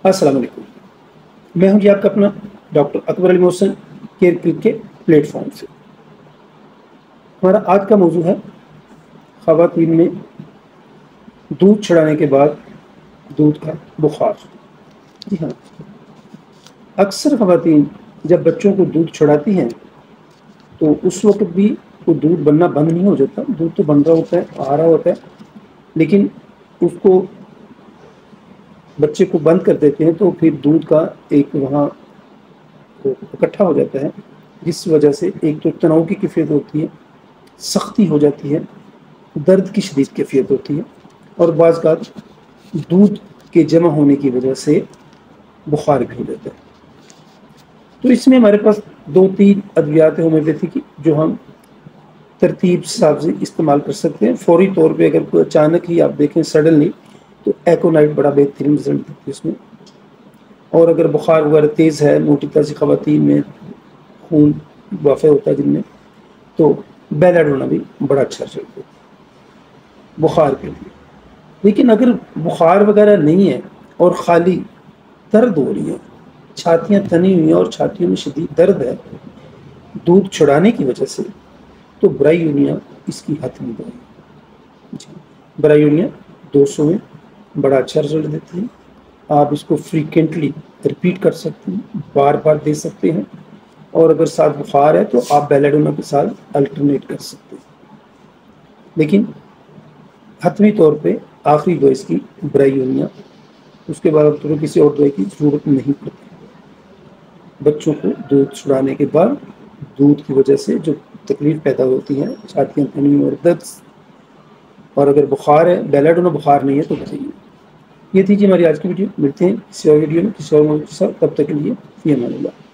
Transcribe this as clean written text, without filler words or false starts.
السلام علیکم، میں ہوں جی آپ کا اپنا ڈاکٹر اکبر علی محسن کیئر کلک کے پلیٹ فارم سے۔ ہمارا آج کا موضوع ہے خواتین میں دودھ چھڑانے کے بعد دودھ کا بخار۔ جی ہاں، اکثر خواتین جب بچوں کو دودھ چھڑاتی ہیں تو اس وقت بھی وہ دودھ بننا بند نہیں ہو جاتا، دودھ تو بن رہا ہوتا ہے، آ رہا ہوتا ہے، لیکن اس کو بچے کو بند کر دیتے ہیں تو پھر دودھ کا ایک وہاں اکٹھا ہو جاتا ہے، جس وجہ سے ایک تو تناؤ کی کیفیت ہوتی ہے، سختی ہو جاتی ہے، درد کی شدید کیفیت ہوتی ہے، اور بعض اوقات دودھ کے جمع ہونے کی وجہ سے بخار بھی ہو جاتا ہے۔ تو اس میں ہمارے پاس 2-3 ادویات ہیں ہومیوپیتھی کی جو ہم ترتیب حساب سے استعمال کر سکتے ہیں۔ فوری طور پہ اگر کوئی اچانک ہی آپ دیکھیں سڈنلی تو ایکونائٹ بڑا بہترین رزلٹ دیتی ہے اس میں، اور اگر بخار وغیرہ تیز ہے، موٹی طرح سے خواتین میں خون واقع ہوتا ہے جن میں، تو بیلاڈونا بھی بڑا اچھا رزلٹ دیتا ہے بخار کے لیے۔ لیکن اگر بخار وغیرہ نہیں ہے اور خالی درد ہو رہی ہے، چھاتیاں تنی ہوئی ہیں اور چھاتیوں میں شدید درد ہے دودھ چھڑانے کی وجہ سے، تو برائیونیا اس کی حتمی دوائی ہے۔ جی، برائیونیا 200 میں بڑا اچھا رزلٹ دیتی ہے۔ آپ اس کو فریکوینٹلی رپیٹ کر سکتے ہیں، بار بار دے سکتے ہیں، اور اگر ساتھ بخار ہے تو آپ بیلاڈونا کے ساتھ الٹرنیٹ کر سکتے ہیں، لیکن حتمی طور پہ آخری دو اس کی برائیونیا، اس کے بعد اب کسی اور دوائی کی ضرورت نہیں پڑتی۔ بچوں کو دودھ چھڑانے کے بعد دودھ کی وجہ سے جو تکلیف پیدا ہوتی ہے، چھاتیاں تنی اور درد، اور اگر بخار ہے، بیلاڈونا بخار نہیں ہے تو بتائیے۔ یہ تھی جی ہماری آج کی ویڈیو، ملتے ہیں کسی اور ویڈیو میں کسی اور موضوع کے ساتھ، تب تک کے لیے فی امان اللہ۔